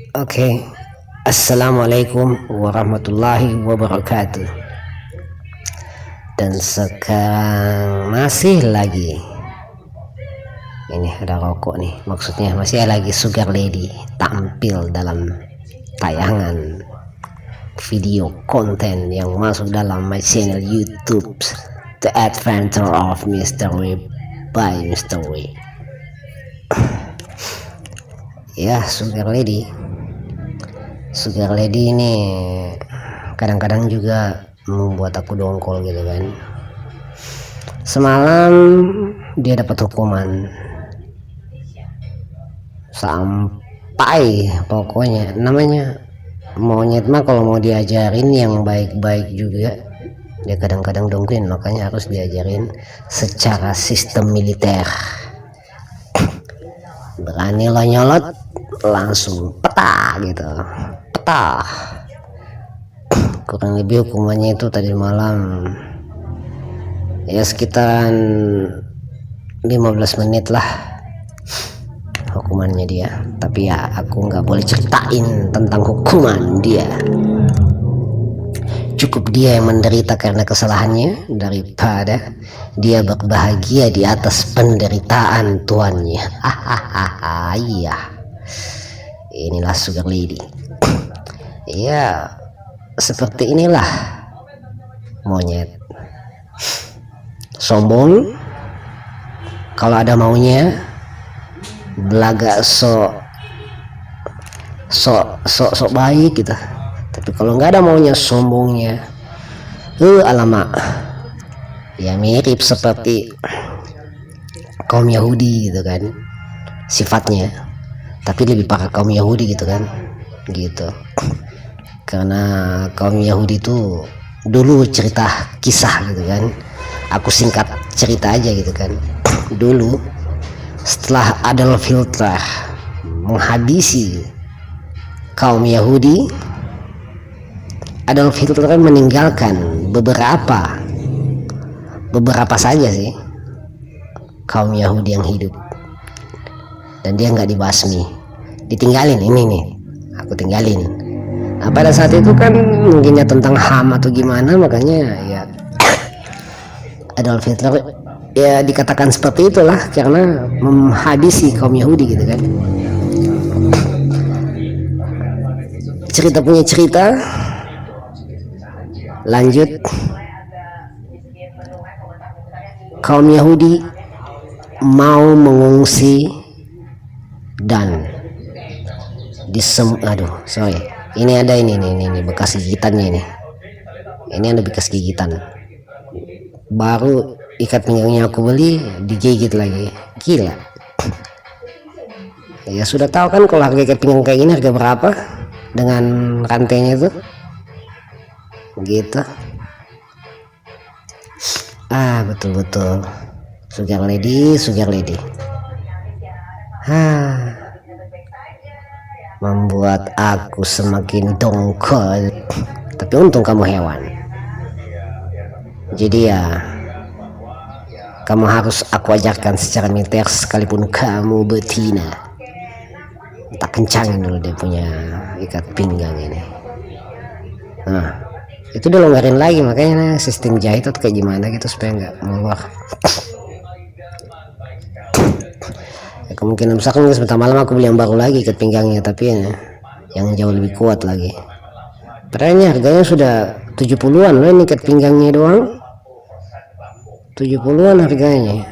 Oke, Assalamualaikum warahmatullahi wabarakatuh. Dan sekarang masih lagi ini ada rokok nih, maksudnya masih lagi Sugar Lady tampil dalam tayangan video konten yang masuk dalam my channel YouTube, The Adventure of Mr. Wee by Mr. Wee. Ya, Sugar Lady ini kadang-kadang juga membuat aku dongkol gitu kan. Semalam dia dapat hukuman sampai pokoknya namanya monyet mah kalau mau diajarin yang baik-baik juga dia kadang-kadang dongklin, makanya harus diajarin secara sistem militer. Berani lo nyolot langsung peta gitu, peta. Kurang lebih hukumannya itu tadi malam ya sekitaran 15 menit lah hukumannya dia. Tapi ya aku nggak boleh ceritain tentang hukuman dia, cukup dia yang menderita karena kesalahannya daripada dia berbahagia di atas penderitaan tuannya. Iya, inilah Sugar Lady. Ya seperti inilah monyet, sombong kalau ada maunya, belaga sok baik gitu, tapi kalau nggak ada maunya sombongnya. Alamak, ya mirip seperti kaum Yahudi gitu kan sifatnya, tapi lebih parah kaum Yahudi gitu kan gitu. Karena kaum Yahudi itu dulu cerita kisah gitu kan, aku singkat cerita aja gitu kan. Dulu setelah Adolf Hitler menghabisi kaum Yahudi, Adolf Hitler meninggalkan beberapa saja sih kaum Yahudi yang hidup, dan dia nggak dibasmi, ditinggalin. Ini nih aku tinggalin. Nah, pada saat itu kan mungkinnya tentang HAM atau gimana, makanya ya Adolf Hitler ya dikatakan seperti itulah karena menghabisi kaum Yahudi gitu kan. Cerita punya cerita, lanjut. Kaum Yahudi mau mengungsi dan ini ada ini bekas gigitannya ini ada bekas gigitan. Baru ikat pinggangnya aku beli digigit lagi, gila. Ya sudah tahu kan kalau harga ikat pinggang kayak gini harga berapa dengan rantainya itu gitu. Betul-betul Sugar Lady membuat aku semakin dongkol. Tapi untung kamu hewan, jadi ya kamu harus aku ajarkan secara militer sekalipun kamu betina. Tak kencangin dulu dia punya ikat pinggang ini. Nah itu dilonggarin lagi, makanya sistem jahit atau kayak gimana gitu supaya nggak meluar. Ya, kemungkinan misalkan sebentar malam aku beli yang baru lagi ikat pinggangnya, tapi ya, yang jauh lebih kuat lagi. Padahal harganya sudah 70-an loh ini ikat pinggangnya doang, 70-an harganya.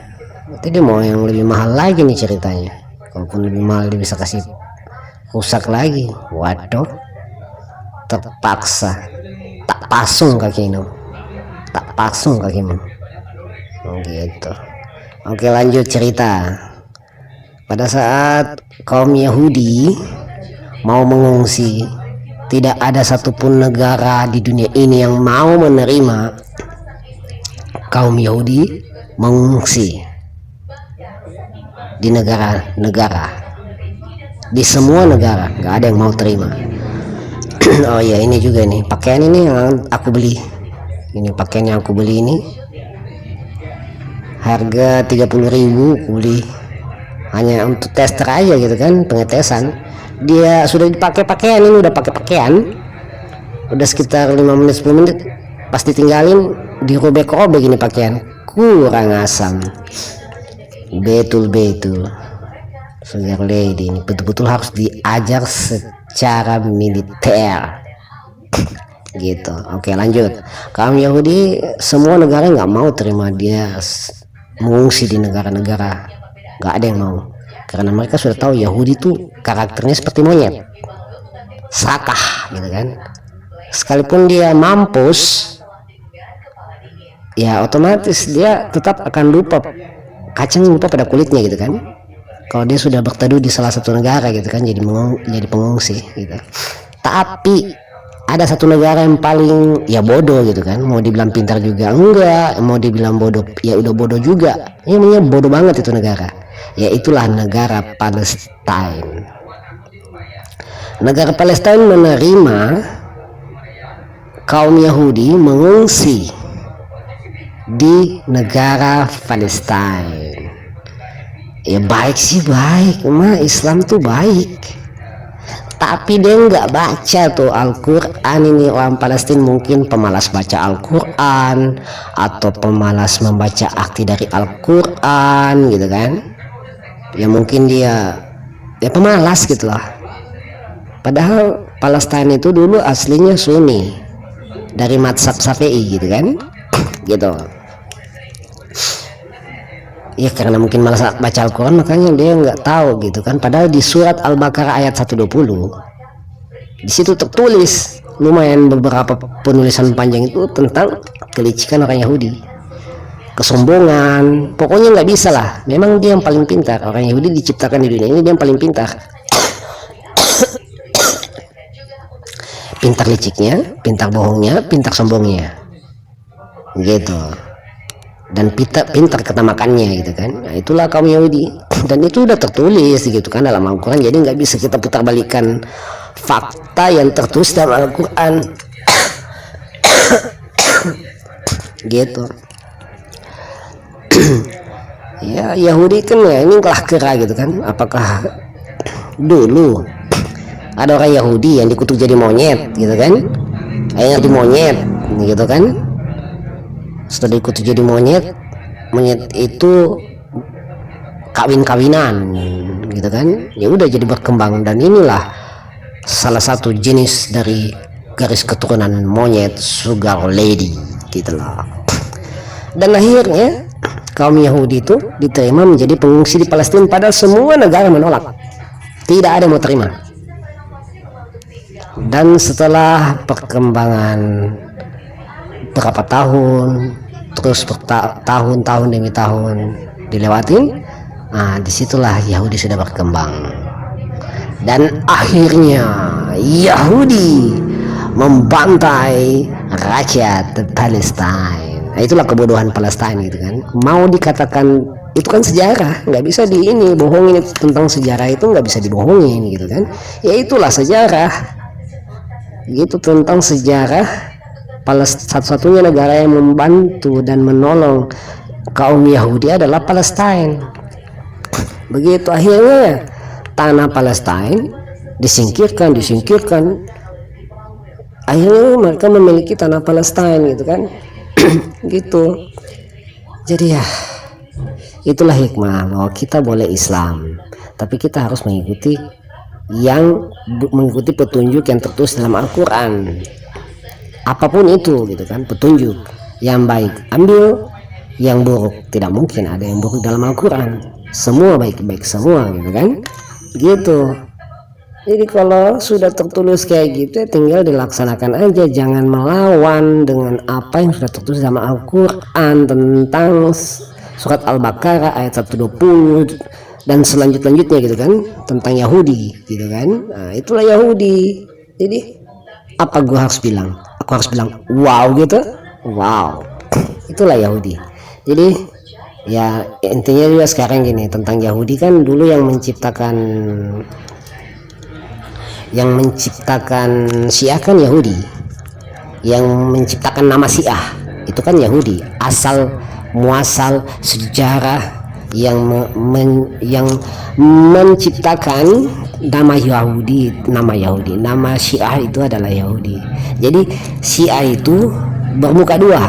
Jadi mau yang lebih mahal lagi nih ceritanya. Kalaupun lebih mahal dia bisa kasih rusak lagi. Waduh, terpaksa tak pasung kakimu gitu. Oke, lanjut cerita. Pada saat kaum Yahudi mau mengungsi, tidak ada satupun negara di dunia ini yang mau menerima kaum Yahudi mengungsi di negara-negara. Di semua negara nggak ada yang mau terima. Oh ya, ini juga nih pakaian ini yang aku beli. Ini pakaian yang aku beli ini harga 30.000 aku beli hanya untuk tester aja gitu kan, pengetesan. dia sudah dipakai pakaian, ini udah pakai pakaian, udah sekitar 5 menit 10 menit, pas ditinggalin dirobek-robek ini pakaian, kurang asam. Betul Sugar Lady ini betul-betul harus diajar secara militer gitu. Oke, lanjut. Kaum Yahudi semua negara nggak mau terima dia mengungsi di negara-negara, nggak ada yang mau, karena mereka sudah tahu Yahudi tuh karakternya seperti monyet, serakah gitu kan. Sekalipun dia mampus, ya otomatis dia tetap akan lupa, kacang lupa pada kulitnya gitu kan, kalau dia sudah berteduh di salah satu negara gitu kan, jadi pengungsi gitu. Tapi ada satu negara yang paling ya bodoh gitu kan, mau dibilang pintar juga enggak, mau dibilang bodoh ya udah bodoh juga, ini bodoh banget itu negara, yaitulah negara Palestina. Negara Palestina menerima kaum Yahudi mengungsi di negara Palestina. Ya baik sih, baik, Islam tuh baik, tapi dia nggak baca tuh Al-Quran. Ini orang Palestina mungkin pemalas baca Al-Quran, atau pemalas membaca arti dari Al-Quran gitu kan, ya mungkin dia ya pemalas gitu lah. Padahal Palestina itu dulu aslinya Sunni, dari mazhab Syafi'i gitu kan gitu. Ya karena mungkin malas baca Al-Quran, makanya dia nggak tahu gitu kan. Padahal di surat Al-Baqarah ayat 120 di situ tertulis lumayan beberapa penulisan panjang itu tentang kelicikan orang Yahudi, kesombongan, pokoknya nggak bisa lah. Memang dia yang paling pintar, orang Yahudi diciptakan di dunia ini dia yang paling pintar. Pintar liciknya, pintar bohongnya, pintar sombongnya gitu, dan pintar ketamakannya gitu kan. Nah, itulah kaum Yahudi, dan itu udah tertulis gitu kan dalam Al-Quran, jadi nggak bisa kita putar balikan fakta yang tertulis dalam Al-Quran. Gitu. Ya Yahudi kan ya ini kelah kera gitu kan. Apakah dulu ada orang Yahudi yang dikutuk jadi monyet gitu kan, akhirnya jadi monyet gitu kan. Setelah dikutuk jadi monyet itu kawin-kawinan gitu kan, ya udah jadi berkembang, dan inilah salah satu jenis dari garis keturunan monyet, Sugar Lady gitu loh. Dan akhirnya kaum Yahudi itu diterima menjadi pengungsi di Palestina, padahal semua negara menolak, tidak ada yang mau terima. Dan setelah perkembangan berapa tahun, terus tahun-tahun demi tahun dilewatin, nah disitulah Yahudi sudah berkembang, dan akhirnya Yahudi membantai rakyat Palestina. Nah, itulah kebodohan Palestina gitu kan. Mau dikatakan itu kan sejarah, nggak bisa bohongin tentang sejarah, itu nggak bisa dibohongin gitu kan. Ya itulah sejarah gitu, tentang sejarah. Satu-satunya negara yang membantu dan menolong kaum Yahudi adalah Palestina. Begitu akhirnya tanah Palestina disingkirkan, akhirnya mereka memiliki tanah Palestina gitu kan. Gitu. Jadi ya itulah hikmah bahwa kita boleh Islam, tapi kita harus mengikuti petunjuk yang tertulis dalam Al-Quran. Apapun itu gitu kan, petunjuk yang baik ambil, yang buruk tidak mungkin ada yang buruk dalam Al-Quran, semua baik-baik semua gitu kan gitu. Jadi kalau sudah tertulis kayak gitu, tinggal dilaksanakan aja, jangan melawan dengan apa yang sudah tertulis dalam Al-Quran tentang surat Al-Baqarah ayat 120 dan selanjutnya gitu kan, tentang Yahudi gitu kan. Nah itulah Yahudi. Jadi apa gua harus bilang? Aku harus bilang wow gitu, wow, itulah Yahudi. Jadi ya intinya juga sekarang gini, tentang Yahudi kan dulu yang menciptakan Syiah kan Yahudi, yang menciptakan nama Syiah itu kan Yahudi. Asal muasal sejarah yang menciptakan nama Syiah itu adalah Yahudi. Jadi Syiah itu bermuka dua.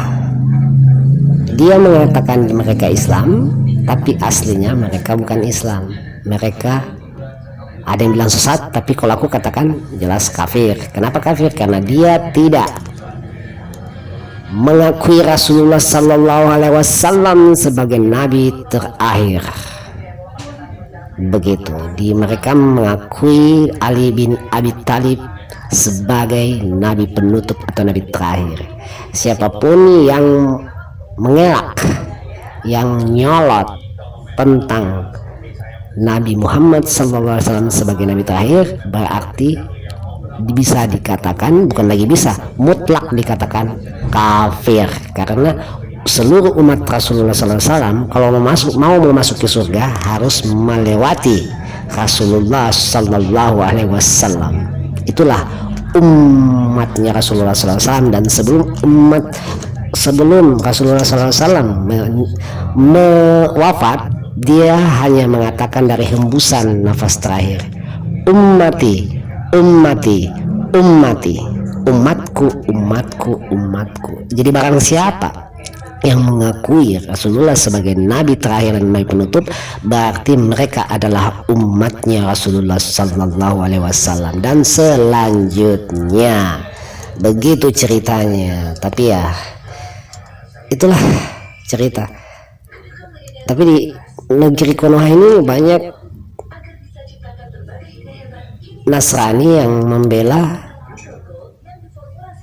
Dia mengatakan mereka Islam, tapi aslinya mereka bukan Islam. Mereka ada yang bilang sesat, tapi kalau aku katakan jelas kafir. Kenapa kafir? Karena dia tidak mengakui Rasulullah Sallallahu Alaihi Wasallam sebagai nabi terakhir. Begitu. Mereka mengakui Ali bin Abi Thalib sebagai nabi penutup atau nabi terakhir. Siapapun yang mengelak, yang nyolot tentang Nabi Muhammad SAW sebagai nabi terakhir, berarti bisa dikatakan, bukan lagi bisa, mutlak dikatakan kafir. Karena seluruh umat Rasulullah SAW kalau mau memasuki surga harus melewati Rasulullah Sallallahu Alaihi Wasallam. Itulah umatnya Rasulullah SAW. Dan sebelum Rasulullah SAW wafat, dia hanya mengatakan dari hembusan nafas terakhir, ummati, ummati, ummati, umatku, umatku, umatku. Jadi barang siapa yang mengakui Rasulullah sebagai nabi terakhir dan nabi penutup, berarti mereka adalah umatnya Rasulullah Sallallahu Alaihi Wasallam. Dan selanjutnya begitu ceritanya. Tapi ya itulah cerita. Tapi di negeri Konoha ini banyak Nasrani yang membela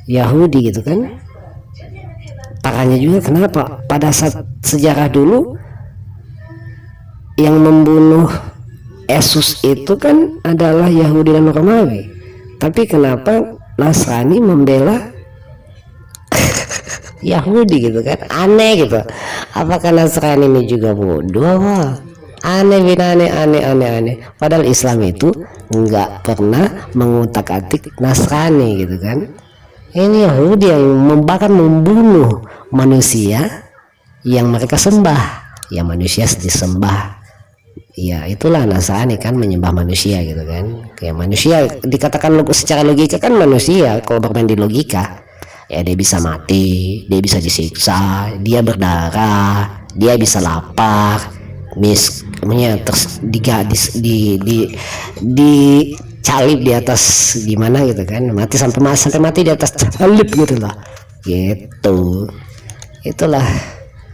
Yahudi gitu kan. Parahnya juga kenapa pada saat sejarah dulu yang membunuh Yesus itu kan adalah Yahudi dan Romawi, tapi kenapa Nasrani membela Yahudi gitu kan? Aneh gitu. Apakah Nasrani ini juga bodoh? Aneh. Padahal Islam itu nggak pernah mengutak-atik Nasrani gitu kan. Ini Yahudi yang membunuh manusia yang mereka sembah. Ya manusia disembah. Ya itulah Nasrani kan, menyembah manusia gitu kan. Kayak manusia dikatakan secara logika kan manusia kalau bermain di logika. Ya dia bisa mati, dia bisa disiksa, dia berdarah, dia bisa lapar, dicalip di atas gimana gitu kan, mati sampai mati di atas calip gitu lah, gitu. Itulah.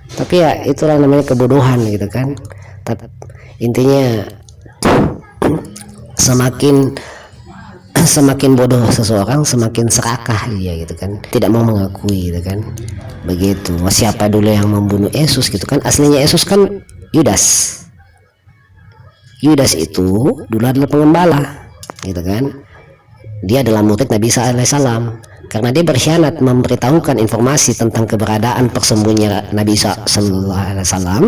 Tapi ya itulah namanya kebodohan gitu kan. Tapi intinya semakin bodoh seseorang, semakin serakah dia gitu kan, tidak mau mengakui gitu kan. Begitu. Siapa dulu yang membunuh Yesus gitu kan? Aslinya Yesus kan Yudas itu dulu adalah pengembala gitu kan. Dia adalah murid Nabi Isa alaihissalam. Karena dia berkhianat memberitahukan informasi tentang keberadaan persembunyian Nabi Isa sallallahu alaihi wasallam,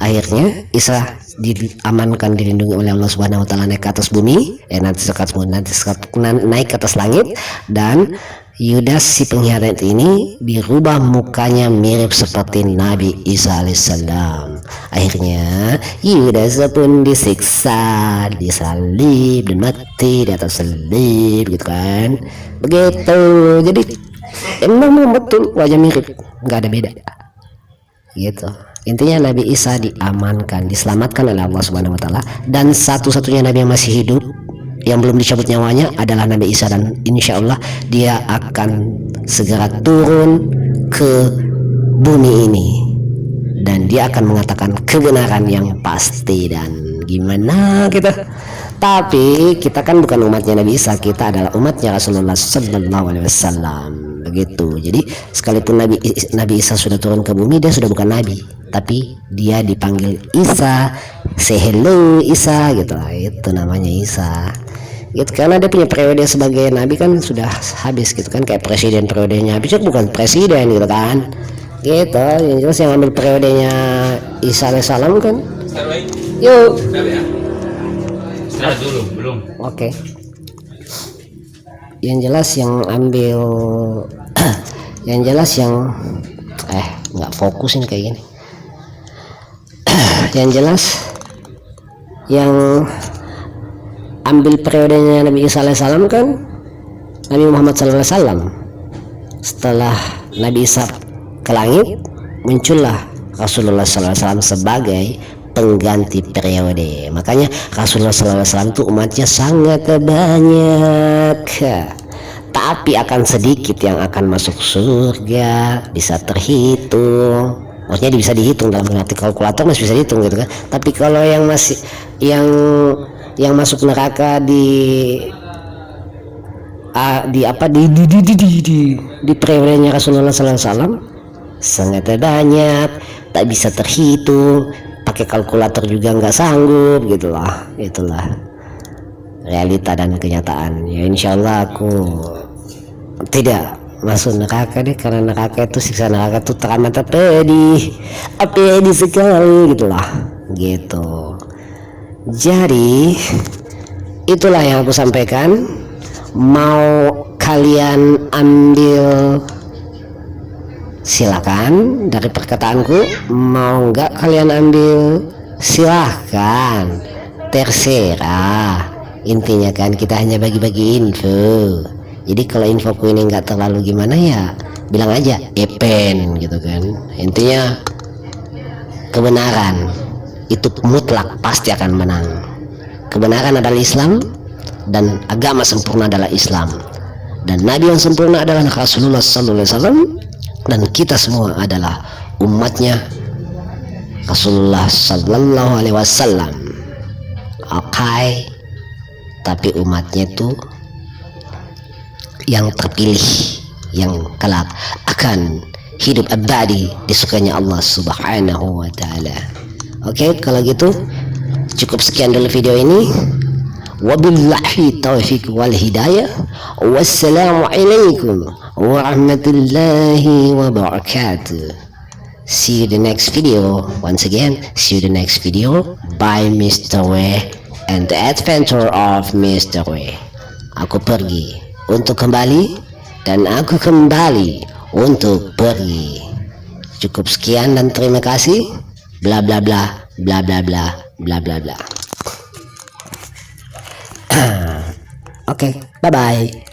akhirnya Isa diamankan, dilindungi oleh Allah Subhanahu wa taala, naik ke atas bumi, naik ke atas langit. Dan Yudas si pengkhianat ini dirubah mukanya mirip seperti Nabi Isa alaihissalam. Akhirnya Yudas pun disiksa, disalib dan mati di atas salib gitu kan. Begitu. Jadi emang betul wajah mirip, nggak ada beda gitu. Intinya Nabi Isa diamankan, diselamatkan oleh Allah Subhanahu wa taala, dan satu-satunya nabi yang masih hidup yang belum dicabut nyawanya adalah Nabi Isa. Dan insya Allah dia akan segera turun ke bumi ini dan dia akan mengatakan kebenaran yang pasti. Dan gimana kita? Tapi kita kan bukan umatnya Nabi Isa, kita adalah umatnya Rasulullah Sallallahu Alaihi Wasallam. Begitu. Jadi sekalipun Nabi Isa sudah turun ke bumi, dia sudah bukan nabi, tapi dia dipanggil Isa, say hello Isa gitu lah. Itu namanya Isa gitu, karena dia punya periode sebagai nabi kan sudah habis gitu kan, kayak presiden periodenya habis, bukan presiden gitu kan gitu. Yang jelas yang ambil periodenya Isa alaihissalam kan. Yuk dulu belum. Oke. Yang jelas yang ambil yang jelas yang nggak fokusin kayak gini. Yang jelas yang ambil periodenya Nabi Isa alaihissalam kan Nabi Muhammad SAW. Setelah Nabi Isa ke langit, muncullah Rasulullah SAW sebagai pengganti periode. Makanya Rasulullah SAW itu umatnya sangat banyak, tapi akan sedikit yang akan masuk surga, bisa terhitung. Maksudnya bisa dihitung dalam arti kalkulator masih bisa dihitung gitu kan. Tapi kalau yang masih yang masuk neraka di periodenya Rasulullah SAW sangat banyak, tak bisa terhitung, pakai kalkulator juga nggak sanggup gitulah. Itulah realita dan kenyataan. Ya insyaallah aku tidak masuk neraka deh, karena neraka itu, siksa neraka itu teramat pedih sekali gitulah gitu. Jadi itulah yang aku sampaikan. Mau kalian ambil silakan dari perkataanku, mau nggak kalian ambil silahkan, terserah. Intinya kan kita hanya bagi-bagi info. Jadi kalau infoku ini nggak terlalu gimana ya bilang aja epen gitu kan. Intinya kebenaran itu mutlak pasti akan menang. Kebenaran adalah Islam dan agama sempurna adalah Islam, dan Nabi yang sempurna adalah Rasulullah SAW, dan kita semua adalah umatnya Rasulullah SAW. Oke, tapi umatnya itu yang terpilih, yang kelak akan hidup abadi disukanya Allah Subhanahu wa Ta'ala. Oke, kalau gitu cukup sekian dulu video ini. Wabillahi taufiq wal hidayah. Wassalamualaikum warahmatullahi wabarakatuh. See you the next video. Once again, see you the next video by Mr. W and the adventure of Mr. W. Aku pergi untuk kembali, dan aku kembali untuk pergi. Cukup sekian dan terima kasih. Bla bla bla bla bla bla bla bla bla. Oke, bye bye.